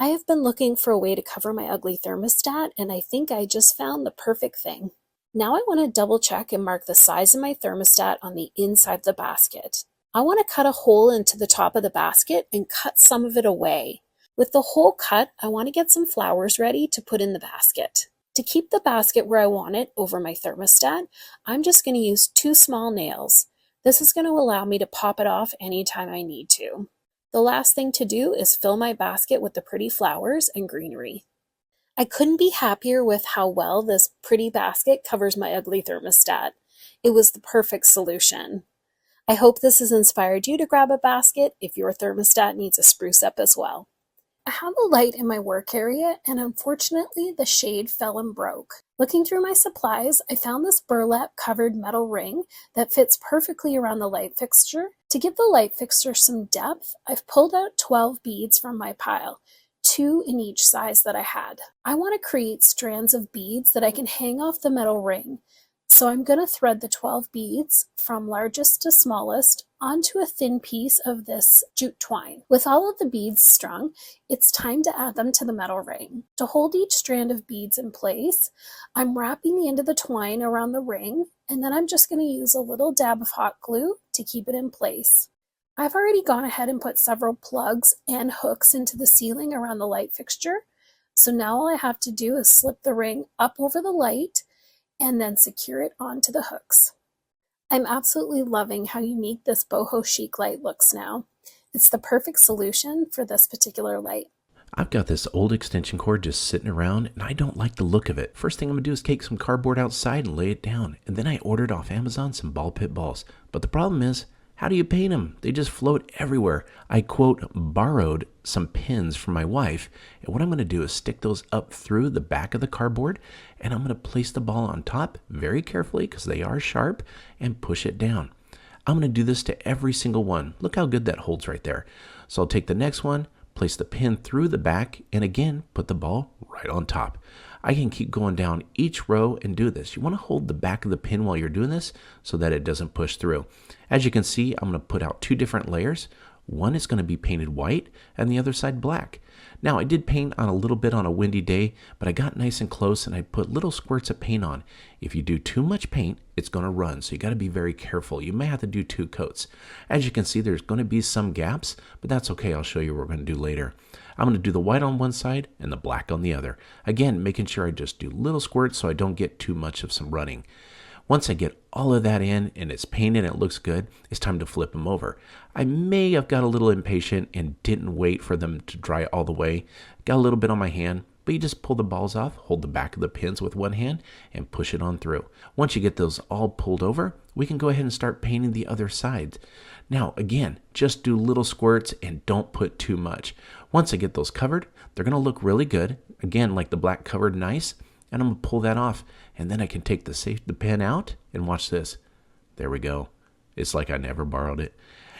I have been looking for a way to cover my ugly thermostat, and I think I just found the perfect thing. Now I want to double check and mark the size of my thermostat on the inside of the basket. I want to cut a hole into the top of the basket and cut some of it away. With the hole cut, I want to get some flowers ready to put in the basket. To keep the basket where I want it over my thermostat, I'm just going to use 2 small nails. This is going to allow me to pop it off anytime I need to. The last thing to do is fill my basket with the pretty flowers and greenery. I couldn't be happier with how well this pretty basket covers my ugly thermostat. It was the perfect solution. I hope this has inspired you to grab a basket if your thermostat needs a spruce up as well. I have a light in my work area, and unfortunately the shade fell and broke. Looking through my supplies, I found this burlap covered metal ring that fits perfectly around the light fixture. To give the light fixture some depth, I've pulled out 12 beads from my pile, 2 in each size that I had. I want to create strands of beads that I can hang off the metal ring. So I'm going to thread the 12 beads from largest to smallest onto a thin piece of this jute twine. With all of the beads strung, it's time to add them to the metal ring. To hold each strand of beads in place, I'm wrapping the end of the twine around the ring, and then I'm just going to use a little dab of hot glue to keep it in place. I've already gone ahead and put several plugs and hooks into the ceiling around the light fixture, so now all I have to do is slip the ring up over the light and then secure it onto the hooks. I'm absolutely loving how unique this Boho chic light looks now. It's the perfect solution for this particular light. I've got this old extension cord just sitting around and I don't like the look of it. First thing I'm going to do is take some cardboard outside and lay it down. And then I ordered off Amazon some ball pit balls. But the problem is, how do you paint them? They just float everywhere. I, quote, borrowed some pins from my wife. And what I'm going to do is stick those up through the back of the cardboard. And I'm going to place the ball on top very carefully because they are sharp and push it down. I'm going to do this to every single one. Look how good that holds right there. So I'll take the next one, place the pin through the back, and again, put the ball right on top. I can keep going down each row and do this. You want to hold the back of the pin while you're doing this so that it doesn't push through. As you can see, I'm going to put out 2 different layers. One is going to be painted white and the other side black. Now, I did paint on a little bit on a windy day, but I got nice and close and I put little squirts of paint on. If you do too much paint, it's going to run, so you got to be very careful. You may have to do 2 coats. As you can see, there's going to be some gaps, but that's okay. I'll show you what we're going to do later. I'm going to do the white on one side and the black on the other. Again, making sure I just do little squirts so I don't get too much of some running. Once I get all of that in and it's painted and it looks good, it's time to flip them over. I may have got a little impatient and didn't wait for them to dry all the way. Got a little bit on my hand, but you just pull the balls off, hold the back of the pins with one hand, and push it on through. Once you get those all pulled over, we can go ahead and start painting the other sides. Now, again, just do little squirts and don't put too much. Once I get those covered, they're going to look really good. Again, like the black covered nice. And I'm going to pull that off. And then I can take the pen out and watch this. There we go. It's like I never borrowed it.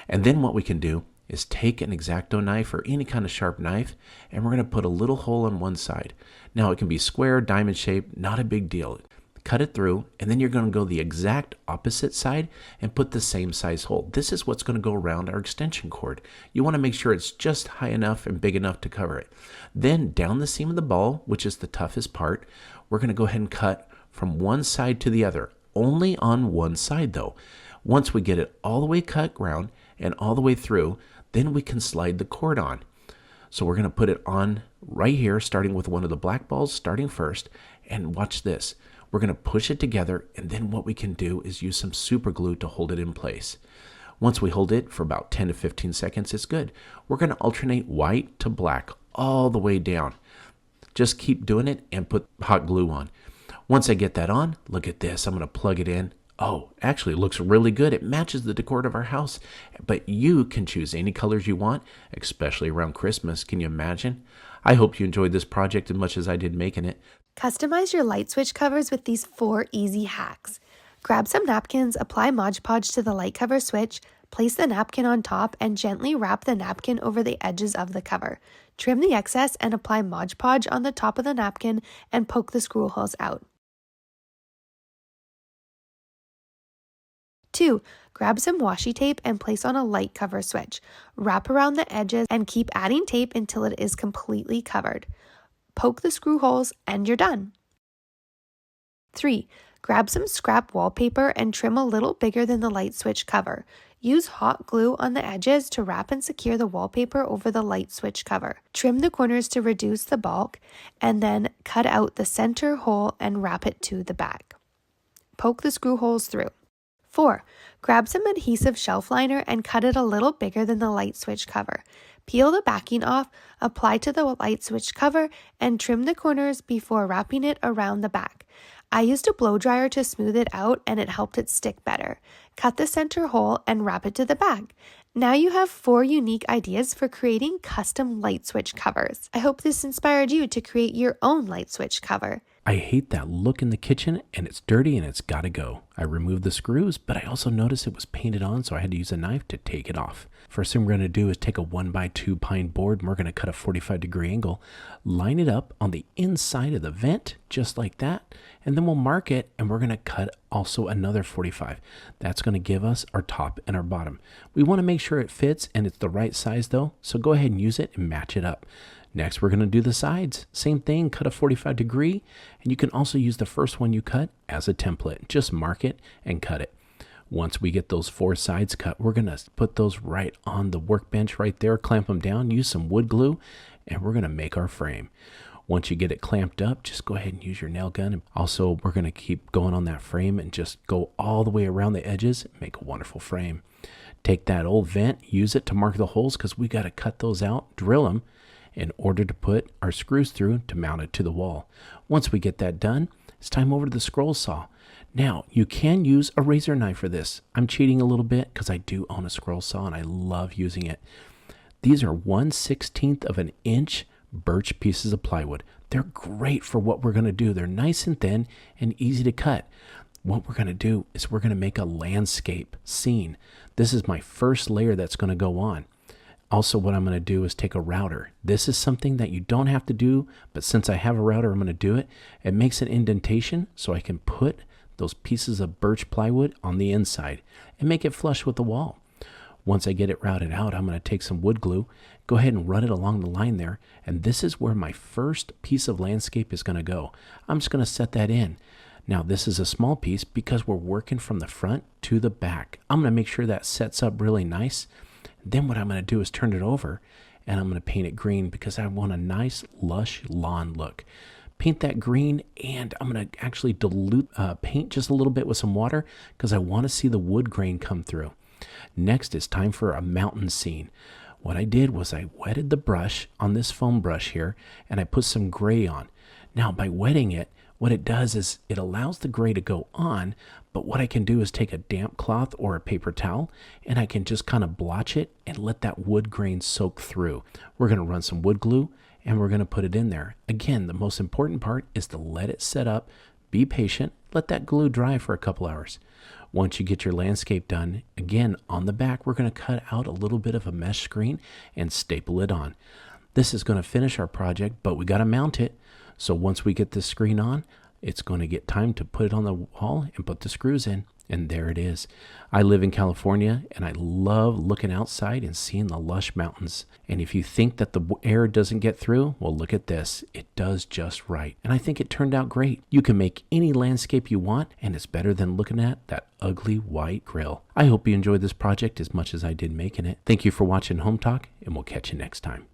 And then what we can do is take an X-Acto knife or any kind of sharp knife, and we're going to put a little hole on one side. Now, it can be square, diamond shaped, not a big deal. Cut it through, and then you're going to go the exact opposite side and put the same size hole. This is what's going to go around our extension cord. You want to make sure it's just high enough and big enough to cover it. Then down the seam of the ball, which is the toughest part, we're going to go ahead and cut from one side to the other. Only on one side though. Once we get it all the way cut around and all the way through, then we can slide the cord on. So we're going to put it on right here, starting with one of the black balls, starting first, and watch this. We're going to push it together, and then what we can do is use some super glue to hold it in place. Once we hold it for about 10 to 15 seconds, it's good. We're going to alternate white to black all the way down. Just keep doing it and put hot glue on. Once I get that on, look at this. I'm going to plug it in. Oh, actually, it looks really good. It matches the decor of our house, but you can choose any colors you want, especially around Christmas. Can you imagine? I hope you enjoyed this project as much as I did making it. Customize your light switch covers with these 4 easy hacks. Grab some napkins, apply Mod Podge to the light cover switch, place the napkin on top, and gently wrap the napkin over the edges of the cover. Trim the excess and apply Mod Podge on the top of the napkin and poke the screw holes out. 2. Grab some washi tape and place on a light cover switch. Wrap around the edges and keep adding tape until it is completely covered. Poke the screw holes and you're done. 3. Grab some scrap wallpaper and trim a little bigger than the light switch cover. Use hot glue on the edges to wrap and secure the wallpaper over the light switch cover. Trim the corners to reduce the bulk, and then cut out the center hole and wrap it to the back. Poke the screw holes through. 4. Grab some adhesive shelf liner and cut it a little bigger than the light switch cover. Peel the backing off, apply to the light switch cover, and trim the corners before wrapping it around the back. I used a blow dryer to smooth it out and it helped it stick better. Cut the center hole and wrap it to the back. Now you have 4 unique ideas for creating custom light switch covers. I hope this inspired you to create your own light switch cover. I hate that look in the kitchen, and it's dirty and it's got to go. I removed the screws, but I also noticed it was painted on, so I had to use a knife to take it off. First thing we're going to do is take a 1x2 pine board, and we're going to cut a 45-degree angle, line it up on the inside of the vent, just like that, and then we'll mark it, and we're going to cut also another 45. That's going to give us our top and our bottom. We want to make sure it fits, and it's the right size though, so go ahead and use it and match it up. Next, we're going to do the sides. Same thing, cut a 45-degree, and you can also use the first one you cut as a template. Just mark it and cut it. Once we get those 4 sides cut, we're going to put those right on the workbench right there, clamp them down, use some wood glue, and we're going to make our frame. Once you get it clamped up, just go ahead and use your nail gun. And also, we're going to keep going on that frame and just go all the way around the edges and make a wonderful frame. Take that old vent, use it to mark the holes because we got to cut those out, drill them, in order to put our screws through to mount it to the wall. Once we get that done, it's time over to the scroll saw. Now, you can use a razor knife for this. I'm cheating a little bit because I do own a scroll saw and I love using it. These are 1/16 of an inch birch pieces of plywood. They're great for what we're going to do. They're nice and thin and easy to cut. What we're going to do is we're going to make a landscape scene. This is my first layer that's going to go on. Also, what I'm going to do is take a router. This is something that you don't have to do, but since I have a router, I'm going to do it. It makes an indentation so I can put those pieces of birch plywood on the inside and make it flush with the wall. Once I get it routed out, I'm going to take some wood glue, go ahead and run it along the line there, and this is where my first piece of landscape is going to go. I'm just going to set that in. Now, this is a small piece because we're working from the front to the back. I'm going to make sure that sets up really nice. Then what I'm going to do is turn it over and I'm going to paint it green because I want a nice lush lawn look. Paint that green, and I'm going to actually dilute paint just a little bit with some water because I want to see the wood grain come through. Next, it's time for a mountain scene. What I did was I wetted the brush on this foam brush here and I put some gray on. Now, by wetting it, what it does is it allows the gray to go on, but what I can do is take a damp cloth or a paper towel and I can just kind of blotch it and let that wood grain soak through. We're going to run some wood glue and we're going to put it in there. Again, the most important part is to let it set up, be patient, let that glue dry for a couple hours. Once you get your landscape done, again, on the back, we're going to cut out a little bit of a mesh screen and staple it on. This is going to finish our project, but we got to mount it. So once we get this screen on, it's going to get time to put it on the wall and put the screws in. And there it is. I live in California and I love looking outside and seeing the lush mountains. And if you think that the air doesn't get through, well, look at this. It does just right. And I think it turned out great. You can make any landscape you want, and it's better than looking at that ugly white grill. I hope you enjoyed this project as much as I did making it. Thank you for watching Home Talk, and we'll catch you next time.